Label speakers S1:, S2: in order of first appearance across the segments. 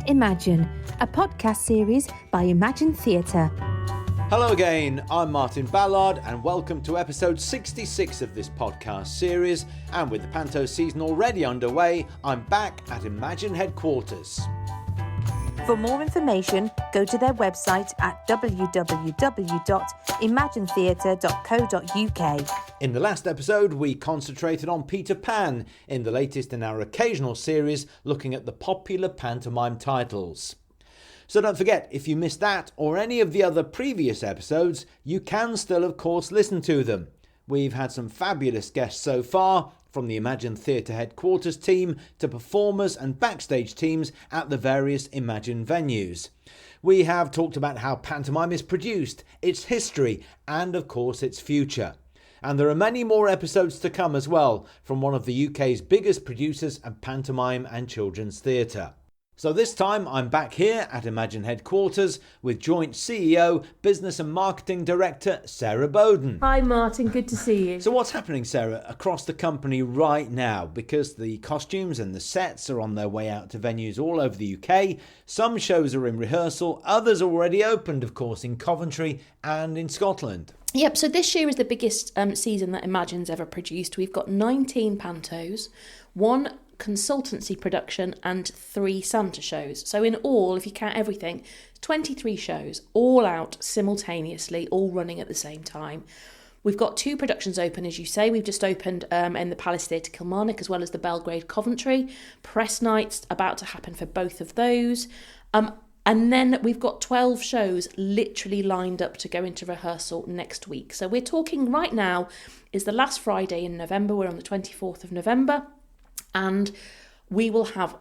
S1: Imagine, a podcast series by Imagine Theatre.
S2: Hello again, I'm Martin Ballard and welcome to episode 66 of this podcast series. And with the Panto season already underway, I'm back at Imagine headquarters.
S1: For more information, go to their website at www.imaginetheatre.co.uk.
S2: In the last episode, we concentrated on Peter Pan, in the latest in our occasional series looking at the popular pantomime titles. So don't forget, if you missed that or any of the other previous episodes, you can still of course listen to them. We've had some fabulous guests so far, from the Imagine Theatre headquarters team to performers and backstage teams at the various Imagine venues. We have talked about how pantomime is produced, its history and of course its future. And there are many more episodes to come as well from one of the UK's biggest producers of pantomime and children's theatre. So this time I'm back here at Imagine headquarters with joint CEO, Business and Marketing Director Sarah Boden.
S3: Hi Martin, good to see you.
S2: So what's happening, Sarah, across the company right now? Because the costumes and the sets are on their way out to venues all over the UK. Some shows are in rehearsal, others already opened, of course, in Coventry and in Scotland.
S3: Yep, so this year is the biggest season that Imagine's ever produced. We've got 19 pantos, one consultancy production and 3 Santa shows. So in all, if you count everything, 23 shows, all out simultaneously, all running at the same time. We've got 2 productions open, as you say. We've just opened in the Palace Theatre Kilmarnock as well as the Belgrade Coventry. Press nights about to happen for both of those. And then we've got 12 shows literally lined up to go into rehearsal next week. So we're talking right now is the last Friday in November. We're on the 24th of November. And we will have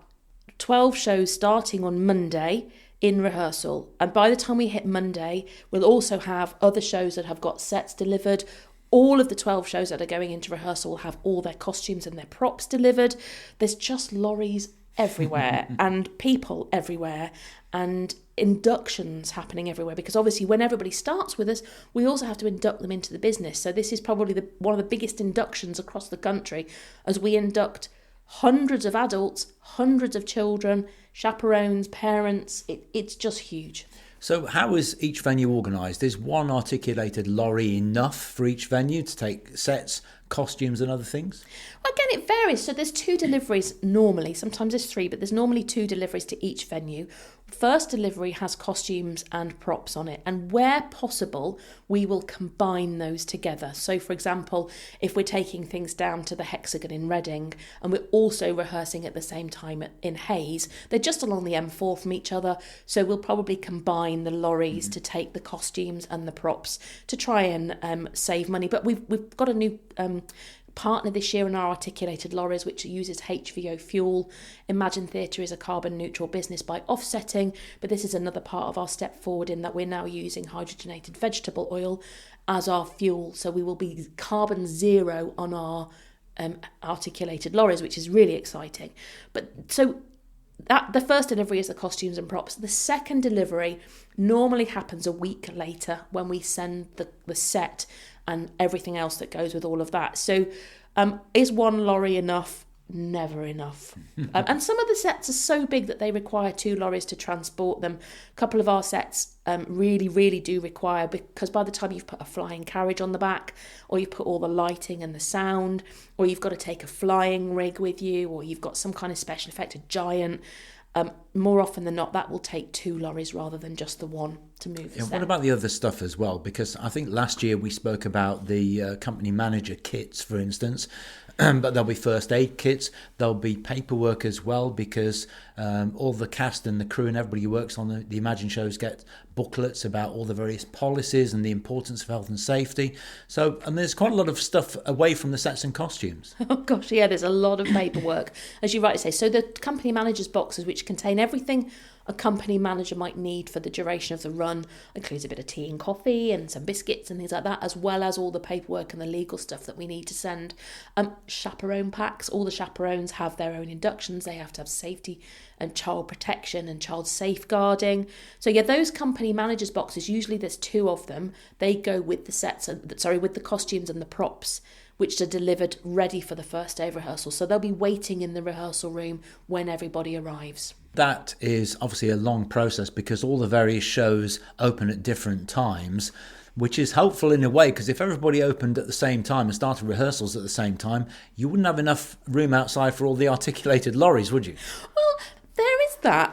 S3: 12 shows starting on Monday in rehearsal. And by the time we hit Monday, we'll also have other shows that have got sets delivered. All of the 12 shows that are going into rehearsal will have all their costumes and their props delivered. There's just lorries everywhere and people everywhere and inductions happening everywhere, because obviously when everybody starts with us, we also have to induct them into the business. So this is probably one of the biggest inductions across the country, as we induct hundreds of adults, hundreds of children, chaperones, parents. It's just huge.
S4: So how is each venue organised? Is one articulated lorry enough for each venue to take sets, costumes and other things?
S3: Again, it varies. So there's 2 deliveries normally. Sometimes there's 3, but there's normally 2 deliveries to each venue. First delivery has costumes and props on it. And where possible, we will combine those together. So, for example, if we're taking things down to the Hexagon in Reading and we're also rehearsing at the same time in Hayes, they're just along the M4 from each other. So we'll probably combine the lorries to take the costumes and the props to try and save money. But we've got a new partner this year in our articulated lorries, which uses HVO fuel. Imagine Theatre is a carbon neutral business by offsetting, but this is another part of our step forward in that we're now using hydrogenated vegetable oil as our fuel. So we will be carbon zero on our articulated lorries, which is really exciting. But so that the first delivery is the costumes and props. The second delivery normally happens a week later when we send the set and everything else that goes with all of that. So is one lorry enough? Never enough. And some of the sets are so big that they require 2 lorries to transport them. A couple of our sets really do require, because by the time you've put a flying carriage on the back, or you've put all the lighting and the sound, or you've got to take a flying rig with you, or you've got some kind of special effect, a giant, more often than not, that will take 2 lorries rather than just the one to move the set.
S4: What about the other stuff as well? Because I think last year we spoke about the company manager kits, for instance, but there'll be first aid kits, there'll be paperwork as well, because all the cast and the crew and everybody who works on the Imagine shows get booklets about all the various policies and the importance of health and safety. So, and there's quite a lot of stuff away from the sets and costumes.
S3: Oh gosh, yeah, there's a lot of paperwork, as you rightly say. So the company manager's boxes, which contain everything a company manager might need for the duration of the run, includes a bit of tea and coffee and some biscuits and things like that, as well as all the paperwork and the legal stuff that we need to send. Chaperone packs, all the chaperones have their own inductions. They have to have safety and child protection and child safeguarding. So yeah, those company managers boxes, usually there's 2 of them. They go with the sets, with the costumes and the props, which are delivered ready for the first day of rehearsal. So they'll be waiting in the rehearsal room when everybody arrives.
S4: That is obviously a long process because all the various shows open at different times, which is helpful in a way, because if everybody opened at the same time and started rehearsals at the same time, you wouldn't have enough room outside for all the articulated lorries, would you?
S3: Well, there is that.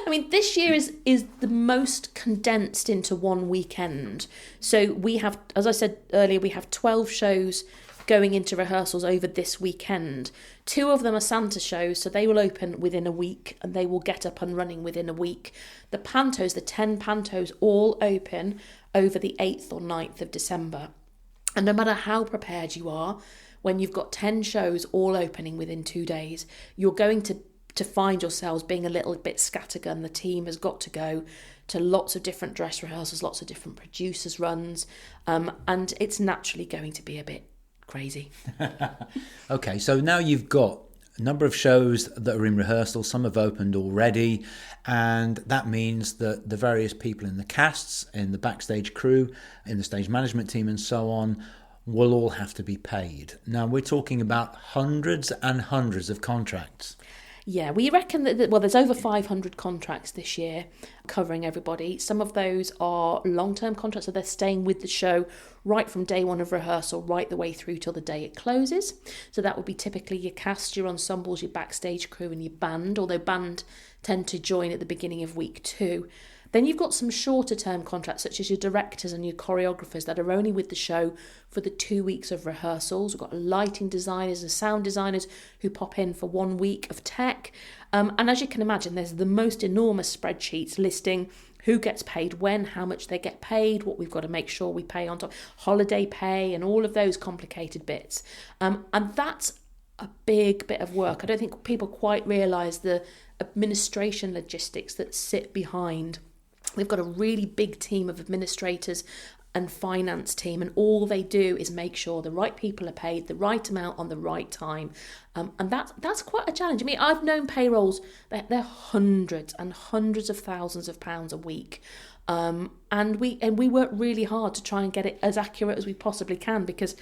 S3: I mean, this year is the most condensed into one weekend. So we have, as I said earlier, we have 12 shows going into rehearsals over this weekend. 2 of them are Santa shows, so they will open within a week and they will get up and running within a week. The pantos, the 10 pantos, all open over the 8th or 9th of December. And no matter how prepared you are, when you've got 10 shows all opening within 2 days, you're going to find yourselves being a little bit scattergun. The team has got to go to lots of different dress rehearsals, lots of different producers' runs, and it's naturally going to be a bit crazy.
S4: Okay, so now you've got a number of shows that are in rehearsal. Some have opened already, and that means that the various people in the casts, in the backstage crew, in the stage management team and so on will all have to be paid. Now we're talking about hundreds and hundreds of contracts.
S3: Yeah, we reckon that, well, there's over 500 contracts this year covering everybody. Some of those are long-term contracts, so they're staying with the show right from day one of rehearsal, right the way through till the day it closes. So that would be typically your cast, your ensembles, your backstage crew and your band, although band tend to join at the beginning of week 2. Then you've got some shorter term contracts such as your directors and your choreographers that are only with the show for the 2 weeks of rehearsals. We've got lighting designers and sound designers who pop in for 1 week of tech. And as you can imagine, there's the most enormous spreadsheets listing who gets paid when, how much they get paid, what we've got to make sure we pay on top, holiday pay and all of those complicated bits. And that's a big bit of work. I don't think people quite realise the administration logistics that sit behind. We've got a really big team of administrators and finance team, and all they do is make sure the right people are paid the right amount on the right time, and that's quite a challenge. I mean, I've known payrolls they're hundreds and hundreds of thousands of pounds a week, and we work really hard to try and get it as accurate as we possibly can because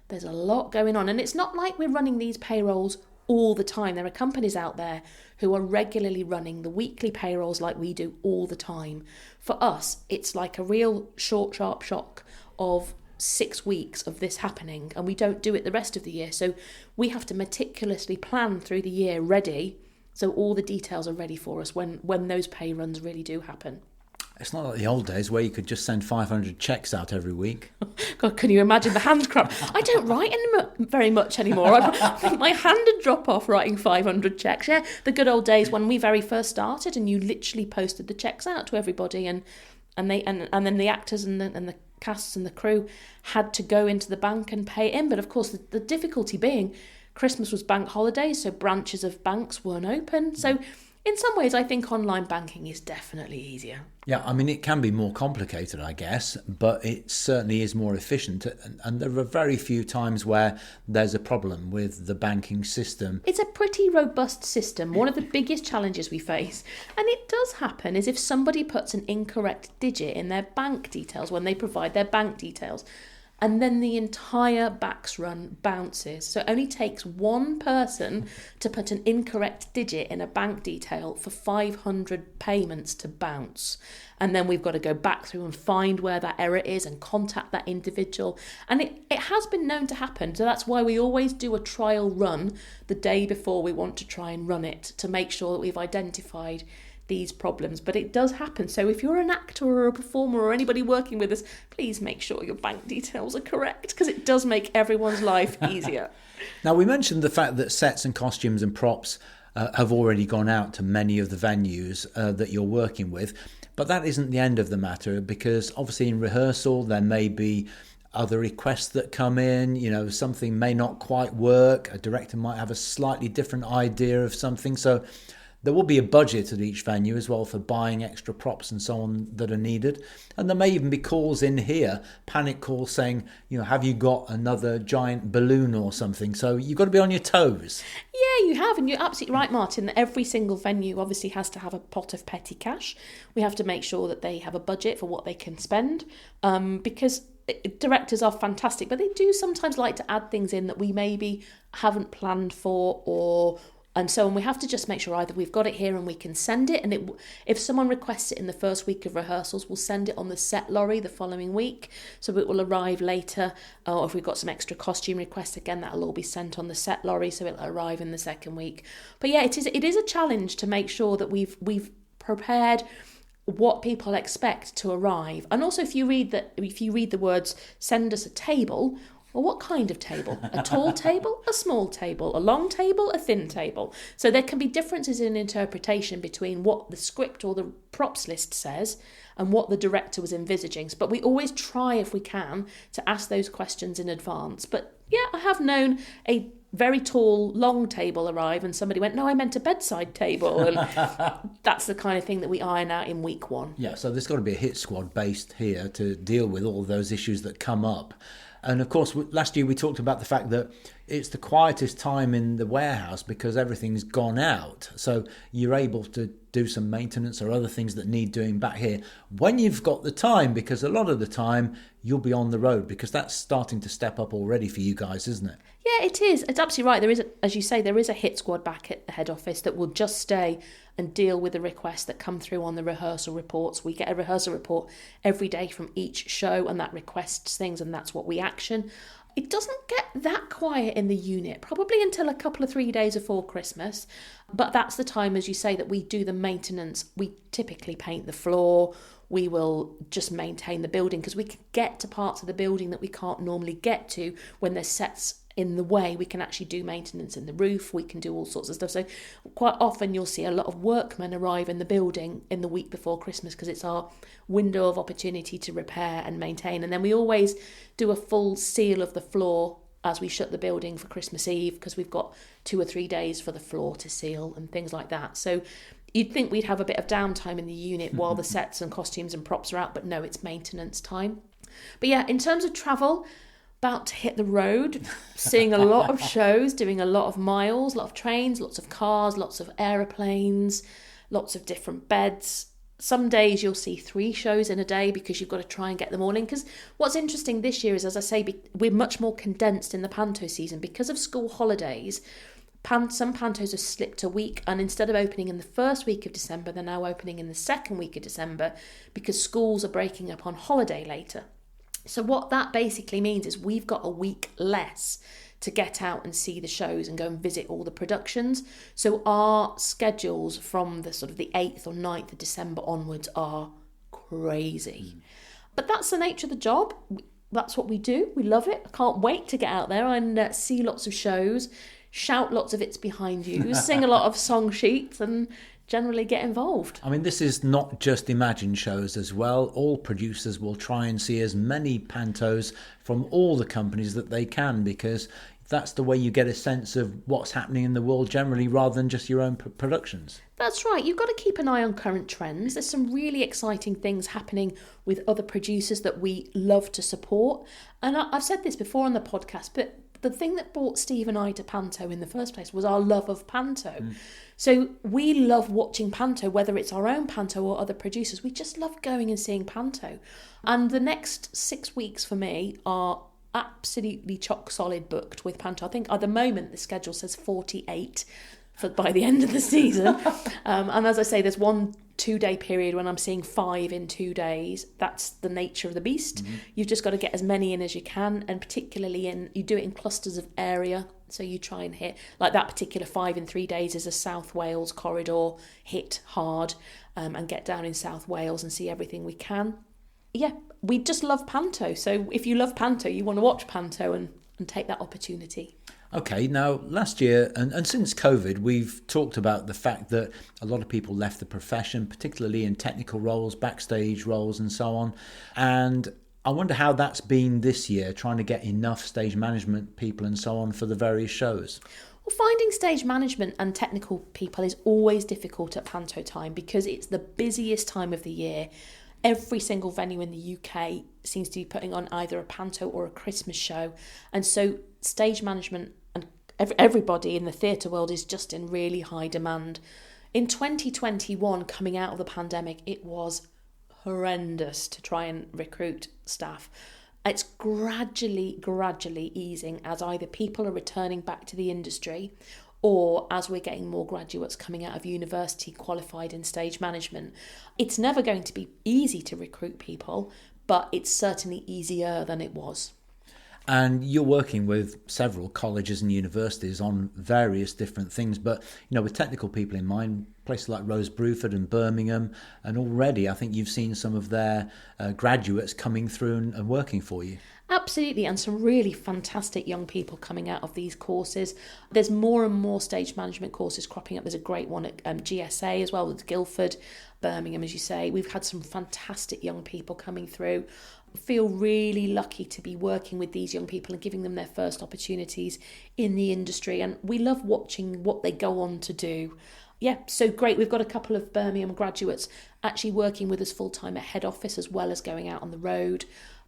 S3: there's a lot going on, and it's not like we're running these payrolls all the time. There are companies out there who are regularly running the weekly payrolls like we do all the time. For us, it's like a real short, sharp shock of 6 weeks of this happening, and we don't do it the rest of the year. So we have to meticulously plan through the year ready, so all the details are ready for us when those pay runs really do happen.
S4: It's not like the old days where you could just send 500 checks out every week.
S3: God, can you imagine the hand cramp? I don't write very much anymore. I think my hand would drop off writing 500 checks. Yeah, the good old days when we very first started and you literally posted the checks out to everybody and then the actors and the casts and the crew had to go into the bank and pay it in. But of course, the difficulty being Christmas was bank holiday, so branches of banks weren't open. So in some ways, I think online banking is definitely easier.
S4: Yeah, I mean, it can be more complicated, I guess, but it certainly is more efficient. And there are very few times where there's a problem with the banking system.
S3: It's a pretty robust system. One of the biggest challenges we face, and it does happen, is if somebody puts an incorrect digit in their bank details when they provide their bank details, and then the entire backs run bounces. So it only takes one person to put an incorrect digit in a bank detail for 500 payments to bounce. And then we've got to go back through and find where that error is and contact that individual. And it has been known to happen. So that's why we always do a trial run the day before we want to try and run it to make sure that we've identified these problems. But it does happen. So if you're an actor or a performer or anybody working with us, please make sure your bank details are correct because it does make everyone's life easier.
S4: Now, we mentioned the fact that sets and costumes and props have already gone out to many of the venues that you're working with. But that isn't the end of the matter because obviously in rehearsal there may be other requests that come in, you know, something may not quite work. A director might have a slightly different idea of something. So there will be a budget at each venue as well for buying extra props and so on that are needed. And there may even be calls in here, panic calls saying, you know, have you got another giant balloon or something? So you've got to be on your toes.
S3: Yeah, you have. And you're absolutely right, Martin, that every single venue obviously has to have a pot of petty cash. We have to make sure that they have a budget for what they can spend because directors are fantastic, but they do sometimes like to add things in that we maybe haven't planned for, and so on. We have to just make sure either we've got it here and we can send it, and if someone requests it in the first week of rehearsals, we'll send it on the set lorry the following week, so it will arrive later. Or if we've got some extra costume requests, again, that'll all be sent on the set lorry, so it'll arrive in the second week. But yeah, it is a challenge to make sure that we've prepared what people expect to arrive. And also, if you read the words "send us a table," well, what kind of table? A tall table, a small table, a long table, a thin table. So there can be differences in interpretation between what the script or the props list says and what the director was envisaging. But we always try, if we can, to ask those questions in advance. But yeah, I have known a very tall, long table arrive and somebody went, no, I meant a bedside table. And that's the kind of thing that we iron out in week one.
S4: Yeah, so there's got to be a hit squad based here to deal with all those issues that come up. And of course, last year we talked about the fact that it's the quietest time in the warehouse because everything's gone out. So you're able to do some maintenance or other things that need doing back here when you've got the time, because a lot of the time you'll be on the road, because that's starting to step up already for you guys, isn't it?
S3: Yeah, it is. It's absolutely right. There is, as you say, there is a hit squad back at the head office that will just stay and deal with the requests that come through on the rehearsal reports. We get a rehearsal report every day from each show, and that requests things, and that's what we action. It doesn't get that quiet in the unit, probably until a couple of 3 days before Christmas. But that's the time, as you say, that we do the maintenance. We typically paint the floor. We will just maintain the building, because we can get to parts of the building that we can't normally get to when there's sets in the way. We can actually do maintenance in the roof. We can do all sorts of stuff. So quite often you'll see a lot of workmen arrive in the building in the week before Christmas, because it's our window of opportunity to repair and maintain. And then we always do a full seal of the floor as we shut the building for Christmas Eve, because we've got 2 or 3 days for the floor to seal and things like that. So you'd think we'd have a bit of downtime in the unit while the sets and costumes and props are out, but no, it's maintenance time. But yeah, in terms of travel, about to hit the road, seeing a lot of shows, doing a lot of miles, a lot of trains, lots of cars, lots of aeroplanes, lots of different beds. Some days you'll see 3 shows in a day because you've got to try and get them all in. Because what's interesting this year is, as I say, we're much more condensed in the Panto season. Because of school holidays, some Pantos are slipped a week, and instead of opening in the first week of December, they're now opening in the second week of December because schools are breaking up on holiday later. So what that basically means is we've got a week less to get out and see the shows and go and visit all the productions. So our schedules from the sort of the 8th or 9th of December onwards are crazy. But that's the nature of the job. That's what we do. We love it. I can't wait to get out there and see lots of shows, shout lots of hits behind you, sing a lot of song sheets, and generally get involved.
S4: I mean, this is not just Imagine shows as well. All producers will try and see as many pantos from all the companies that they can, because that's the way you get a sense of what's happening in the world generally, rather than just your own productions.
S3: That's right. You've got to keep an eye on current trends. There's some really exciting things happening with other producers that we love to support. And I've said this before on the podcast, but the thing that brought Steve and I to Panto in the first place was our love of Panto. So we love watching Panto, whether it's our own Panto or other producers. We just love going and seeing Panto. And the next 6 weeks for me are absolutely chock solid booked with Panto. I think at the moment the schedule says 48 by the end of the season. And as I say, there's 1 2-day period when I'm seeing 5 in 2 days. That's the nature of the beast. You've just got to get as many in as you can, and particularly you do it in clusters of area. So you try and hit, like that particular 5 in 3 days is a South Wales corridor, hit hard, and get down in South Wales and see everything we can. Yeah, we just love Panto. So if you love Panto, you want to watch Panto and take that opportunity.
S4: Okay, now last year and since COVID, we've talked about the fact that a lot of people left the profession, particularly in technical roles, backstage roles and so on. And I wonder how that's been this year, trying to get enough stage management people and so on for the various shows.
S3: Well, finding stage management and technical people is always difficult at Panto time because it's the busiest time of the year. Every single venue in the UK seems to be putting on either a Panto or a Christmas show. And so stage management and everybody in the theatre world is just in really high demand. In 2021, coming out of the pandemic, it was horrendous to try and recruit staff. It's gradually easing as either people are returning back to the industry or as we're getting more graduates coming out of university qualified in stage management. It's never going to be easy to recruit people, but it's certainly easier than it was.
S4: And you're working with several colleges and universities on various different things, but with technical people in mind, places like Rose Bruford and Birmingham, and already I think you've seen some of their graduates coming through and working for you.
S3: Absolutely, and some really fantastic young people coming out of these courses. There's more and more stage management courses cropping up. There's a great one at GSA as well with Guildford, Birmingham, as you say. We've had some fantastic young people coming through. Feel really lucky to be working with these young people and giving them their first opportunities in the industry, and we love watching what they go on to do. Yeah, so great. We've got a couple of Birmingham graduates actually working with us full-time at head office as well as going out on the road.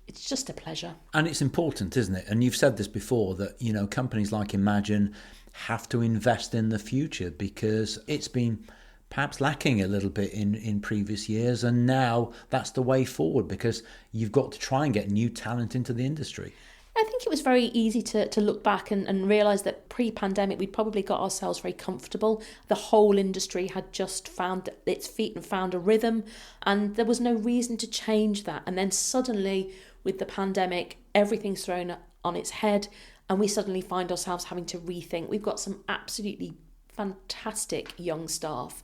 S3: It's just a pleasure.
S4: And it's important, isn't it? And you've said this before, that companies like Imagine have to invest in the future because it's been perhaps lacking a little bit in previous years, and now that's the way forward because you've got to try and get new talent into the industry.
S3: I think it was very easy to look back and realise that pre-pandemic we'd probably got ourselves very comfortable. The whole industry had just found its feet and found a rhythm, and there was no reason to change that. And then suddenly with the pandemic, everything's thrown on its head and we suddenly find ourselves having to rethink. We've got some absolutely fantastic young staff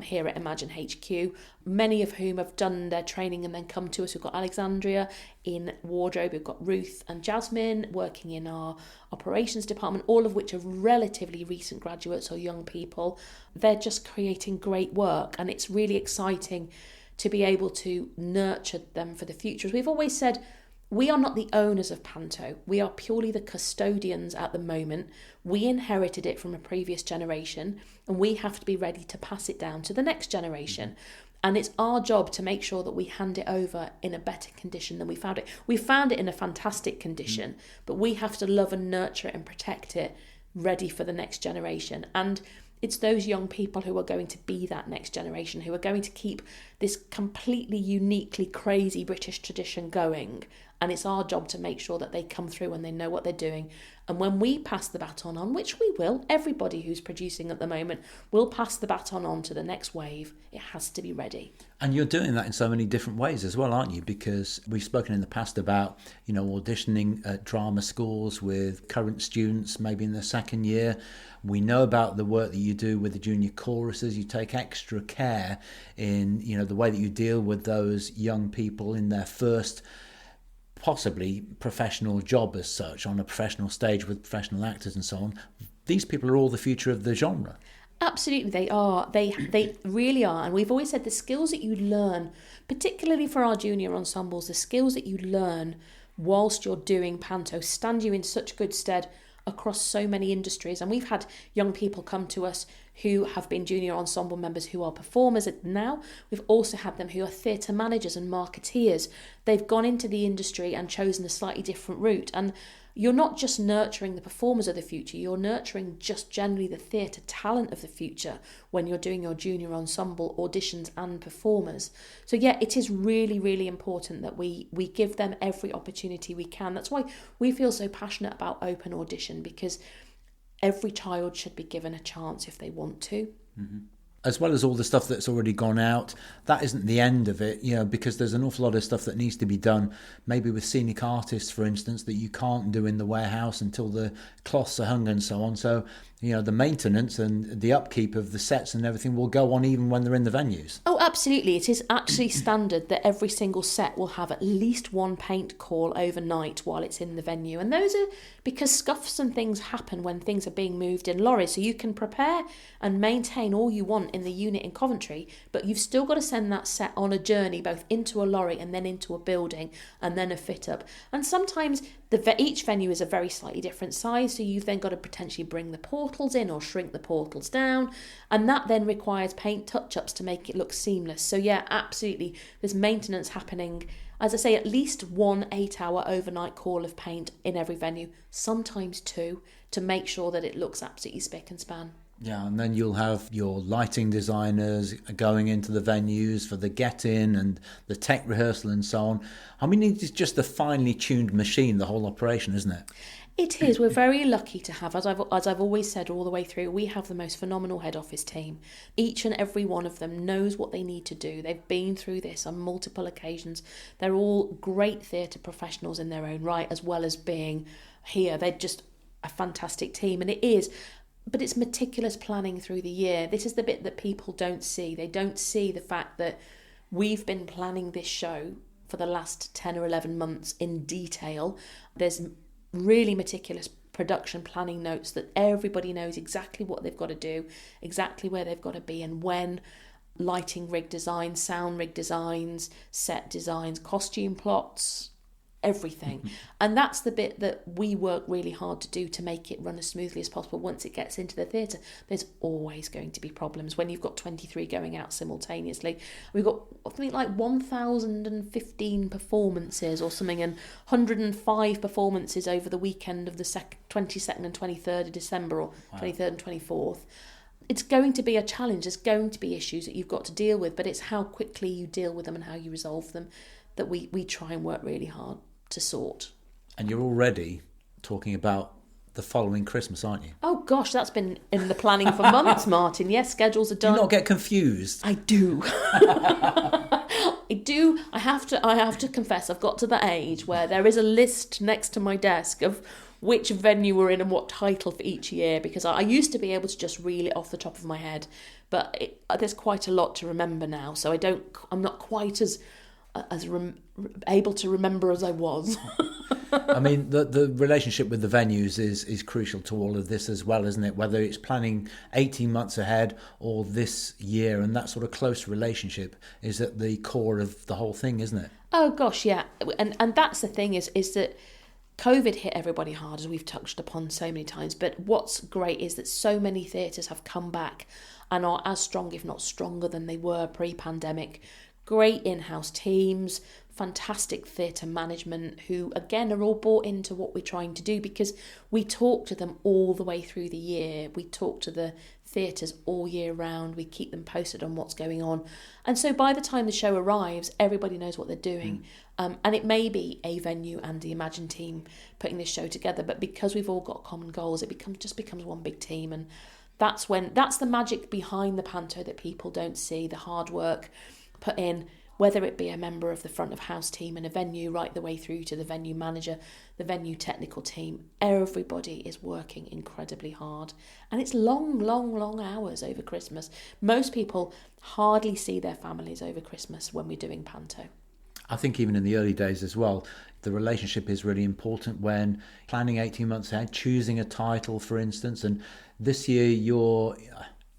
S3: here at Imagine HQ, many of whom have done their training and then come to us. We've got Alexandria in wardrobe, we've got Ruth and Jasmine working in our operations department, all of which are relatively recent graduates or young people. They're just creating great work, and it's really exciting to be able to nurture them for the future. As we've always said, we are not the owners of Panto. We are purely the custodians at the moment. We inherited it from a previous generation, and we have to be ready to pass it down to the next generation. And it's our job to make sure that we hand it over in a better condition than we found it. We found it in a fantastic condition, but we have to love and nurture it and protect it, ready for the next generation. And it's those young people who are going to be that next generation, who are going to keep this completely uniquely crazy British tradition going. And it's our job to make sure that they come through and they know what they're doing. And when we pass the baton on, which we will, everybody who's producing at the moment will pass the baton on to the next wave. It has to be ready.
S4: And you're doing that in so many different ways as well, aren't you? Because we've spoken in the past about, auditioning at drama schools with current students, maybe in their second year. We know about the work that you do with the junior choruses. You take extra care in, the way that you deal with those young people in their first possibly professional job as such, on a professional stage with professional actors and so on. These people are all the future of the genre.
S3: Absolutely, they are. They really are. And we've always said the skills that you learn, particularly for our junior ensembles, the skills that you learn whilst you're doing Panto stand you in such good stead across so many industries. And we've had young people come to us who have been junior ensemble members who are performers now. We've also had them who are theatre managers and marketeers. They've gone into the industry and chosen a slightly different route. And you're not just nurturing the performers of the future, you're nurturing just generally the theatre talent of the future when you're doing your junior ensemble auditions and performers. So yeah, it is really, really important that we give them every opportunity we can. That's why we feel so passionate about open audition, because every child should be given a chance if they want to.
S4: Mm-hmm. As well as all the stuff that's already gone out, that isn't the end of it, because there's an awful lot of stuff that needs to be done, maybe with scenic artists, for instance, that you can't do in the warehouse until the cloths are hung and so on. So, the maintenance and the upkeep of the sets and everything will go on even when they're in the venues.
S3: Oh, absolutely. It is actually standard that every single set will have at least one paint call overnight while it's in the venue. And those are because scuffs and things happen when things are being moved in lorries. So you can prepare and maintain all you want in the unit in Coventry, but you've still got to send that set on a journey both into a lorry and then into a building and then a fit up. And sometimes each venue is a very slightly different size, so you've then got to potentially bring the portals in or shrink the portals down, and that then requires paint touch-ups to make it look seamless. So yeah, absolutely, there's maintenance happening. As I say, at least one 8-hour overnight call of paint in every venue, sometimes 2, to make sure that it looks absolutely spick and span.
S4: Yeah, and then you'll have your lighting designers going into the venues for the get-in and the tech rehearsal and so on. I mean, it's just a finely tuned machine, the whole operation, isn't it?
S3: It is. We're very lucky to have, as I've always said all the way through, we have the most phenomenal head office team. Each and every one of them knows what they need to do. They've been through this on multiple occasions. They're all great theatre professionals in their own right, as well as being here. They're just a fantastic team, and it is. But it's meticulous planning through the year. This is the bit that people don't see. They don't see the fact that we've been planning this show for the last 10 or 11 months in detail. There's really meticulous production planning notes that everybody knows exactly what they've got to do, exactly where they've got to be and when. Lighting rig designs, sound rig designs, set designs, costume plots, everything. And that's the bit that we work really hard to do to make it run as smoothly as possible. Once it gets into the theatre, there's always going to be problems when you've got 23 going out simultaneously. We've got, I think, like 1,015 performances or something, and 105 performances over the weekend of the 22nd and 23rd of December, or 23rd and 24th. It's going to be a challenge. There's going to be issues that you've got to deal with, but it's how quickly you deal with them and how you resolve them that we try and work really hard to sort.
S4: And you're already talking about the following Christmas, aren't you?
S3: Oh gosh, that's been in the planning for months, Martin. Yes, schedules are done.
S4: Do you not get confused?
S3: I do. I do. I have to confess, I've got to the age where there is a list next to my desk of which venue we're in and what title for each year, because I used to be able to just reel it off the top of my head, but there's quite a lot to remember now, so I'm not quite as able to remember as I was.
S4: I mean, the relationship with the venues is crucial to all of this as well, isn't it? Whether it's planning 18 months ahead or this year, and that sort of close relationship is at the core of the whole thing, isn't it?
S3: Oh gosh, yeah. And that's the thing is that COVID hit everybody hard, as we've touched upon so many times. But what's great is that so many theatres have come back and are as strong, if not stronger, than they were pre-pandemic. Great in-house teams, fantastic theatre management who, again, are all bought into what we're trying to do, because we talk to them all the way through the year. We talk to the theatres all year round. We keep them posted on what's going on. And so by the time the show arrives, everybody knows what they're doing. And it may be a venue and the Imagine team putting this show together, but because we've all got common goals, it becomes one big team. And that's the magic behind the Panto that people don't see, the hard work put in, whether it be a member of the front of house team in a venue right the way through to the venue manager, the venue technical team. Everybody is working incredibly hard, and it's long hours over Christmas. Most people hardly see their families over Christmas when we're doing Panto.
S4: I think even in the early days as well, the relationship is really important when planning 18 months ahead, choosing a title, for instance. And this year you're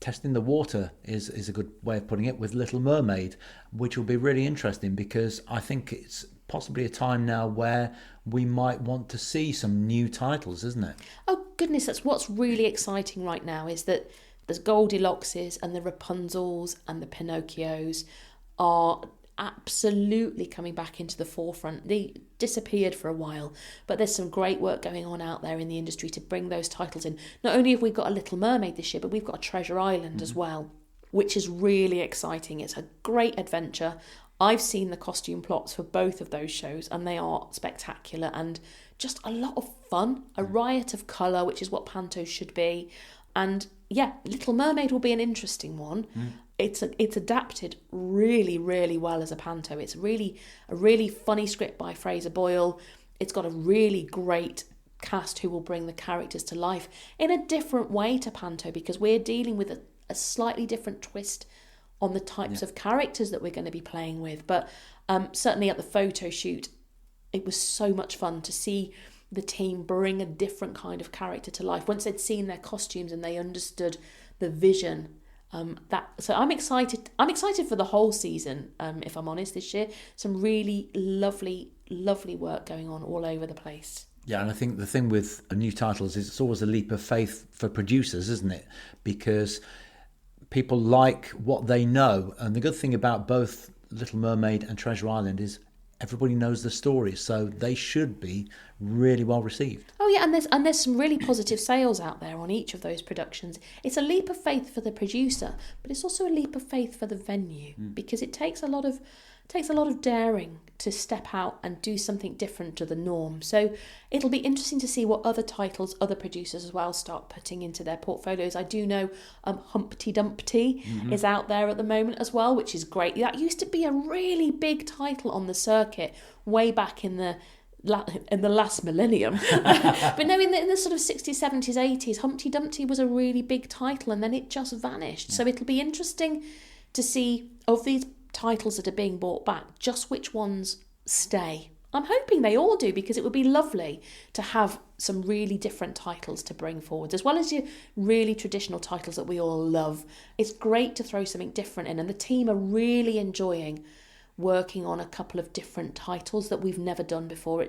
S4: testing the water is a good way of putting it with Little Mermaid, which will be really interesting, because I think it's possibly a time now where we might want to see some new titles, isn't it?
S3: Oh goodness, that's what's really exciting right now, is that there's Goldilockses and the Rapunzels and the Pinocchios are absolutely coming back into the forefront. They disappeared for a while, but there's some great work going on out there in the industry to bring those titles in. Not only have we got a Little Mermaid this year, but we've got a Treasure Island as well, which is really exciting. It's a great adventure. I've seen the costume plots for both of those shows, and they are spectacular and just a lot of fun, a riot of colour, which is what Panto should be. And yeah, Little Mermaid will be an interesting one. It's adapted really, really well as a Panto. It's a really funny script by Fraser Boyle. It's got a really great cast who will bring the characters to life in a different way to Panto, because we're dealing with a slightly different twist on the types of characters that we're going to be playing with. But certainly at the photo shoot, it was so much fun to see the team bring a different kind of character to life once they'd seen their costumes and they understood the vision. So I'm excited for the whole season, if I'm honest, this year. Some really lovely work going on all over the place.
S4: Yeah, and I think the thing with new titles is it's always a leap of faith for producers, isn't it? Because people like what they know, and the good thing about both Little Mermaid and Treasure Island is everybody knows the stories, so they should be really well received.
S3: Oh yeah, and there's some really positive sales out there on each of those productions. It's a leap of faith for the producer, but it's also a leap of faith for the venue, because it takes a lot of daring to step out and do something different to the norm. So it'll be interesting to see what other titles other producers as well start putting into their portfolios. I do know Humpty Dumpty is out there at the moment as well, which is great. That used to be a really big title on the circuit way back in the last millennium. But no, in the sort of 60s, 70s, 80s, Humpty Dumpty was a really big title, and then it just vanished. So it'll be interesting to see, of these titles that are being brought back, just which ones stay. I'm hoping they all do, because it would be lovely to have some really different titles to bring forward, as well as your really traditional titles that we all love. It's great to throw something different in, and the team are really enjoying working on a couple of different titles that we've never done before.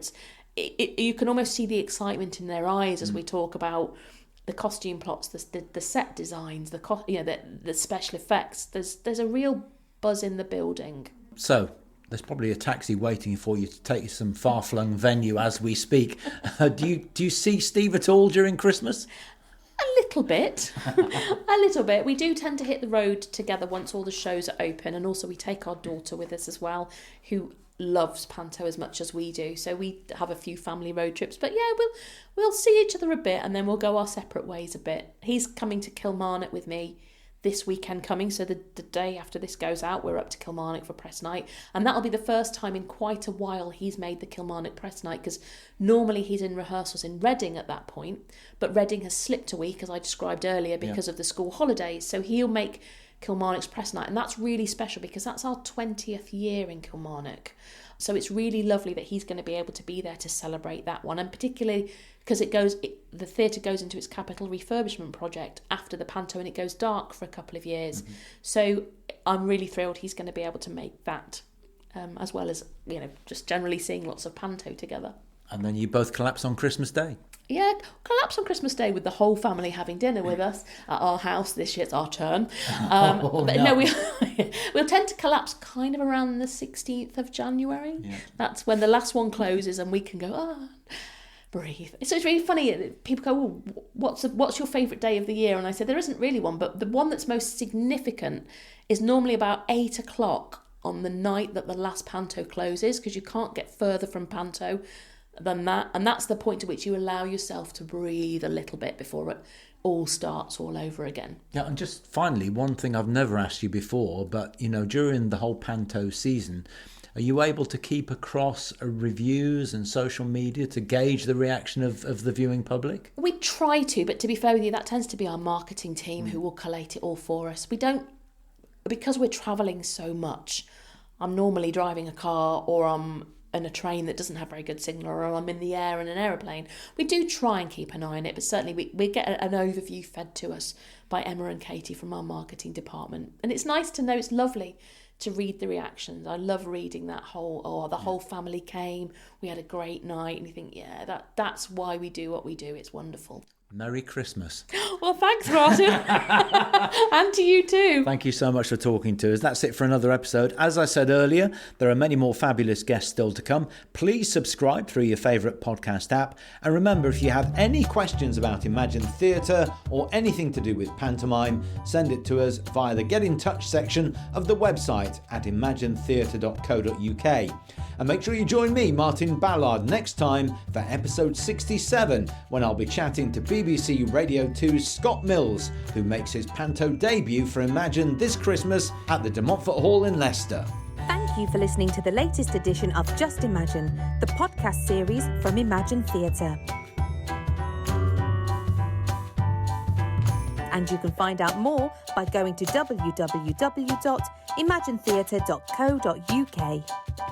S3: You can almost see the excitement in their eyes as we talk about the costume plots, the set designs, the special effects. There's a real buzz in the building.
S4: So there's probably a taxi waiting for you to take you to some far-flung venue as we speak. Do you see Steve at all during Christmas?
S3: A little bit. A little bit. We do tend to hit the road together once all the shows are open, and also we take our daughter with us as well, who loves Panto as much as we do. So we have a few family road trips. But yeah, we'll see each other a bit, and then we'll go our separate ways a bit. He's coming to Kilmarnock with me this weekend coming, so the day after this goes out, we're up to Kilmarnock for press night, and that'll be the first time in quite a while he's made the Kilmarnock press night, because normally he's in rehearsals in Reading at that point, but Reading has slipped a week, as I described earlier, because of the school holidays, so he'll make Kilmarnock's press night, and that's really special because that's our 20th year in Kilmarnock. So it's really lovely that he's going to be able to be there to celebrate that one, and particularly because the theatre goes into its capital refurbishment project after the Panto, and it goes dark for a couple of years. So I'm really thrilled he's going to be able to make that, as well as just generally seeing lots of Panto together.
S4: And then you both collapse on Christmas Day.
S3: Yeah, collapse on Christmas Day with the whole family having dinner with us at our house. This year it's our turn. No, we'll tend to collapse kind of around the 16th of January. Yeah. That's when the last one closes and we can go, breathe. So it's really funny. People go, what's your favourite day of the year? And I said, there isn't really one, but the one that's most significant is normally about 8 o'clock on the night that the last Panto closes, because you can't get further from Panto than that, and that's the point at which you allow yourself to breathe a little bit before it all starts all over again.
S4: Yeah, and just finally, one thing I've never asked you before, but during the whole Panto season, are you able to keep across reviews and social media to gauge the reaction of the viewing public?
S3: We try to, but to be fair with you, that tends to be our marketing team who will collate it all for us. We don't, because we're travelling so much. I'm normally driving a car, or I'm in a train that doesn't have very good signal, or I'm in the air in an aeroplane. We do try and keep an eye on it, but certainly we get an overview fed to us by Emma and Katie from our marketing department. And it's nice to know, it's lovely to read the reactions. I love reading that whole, the whole family came, we had a great night, and you think, that's why we do what we do. It's wonderful.
S4: Merry Christmas.
S3: Well, thanks, Martin. And to you too.
S4: Thank you so much for talking to us. That's it for another episode. As I said earlier, there are many more fabulous guests still to come. Please subscribe through your favourite podcast app. And remember, if you have any questions about Imagine Theatre or anything to do with pantomime, send it to us via the Get in Touch section of the website at imaginetheatre.co.uk. And make sure you join me, Martin Ballard, next time for episode 67, when I'll be chatting to BBC Radio 2's Scott Mills, who makes his Panto debut for Imagine this Christmas at the De Montfort Hall in Leicester.
S1: Thank you for listening to the latest edition of Just Imagine, the podcast series from Imagine Theatre. And you can find out more by going to www.imaginetheatre.co.uk.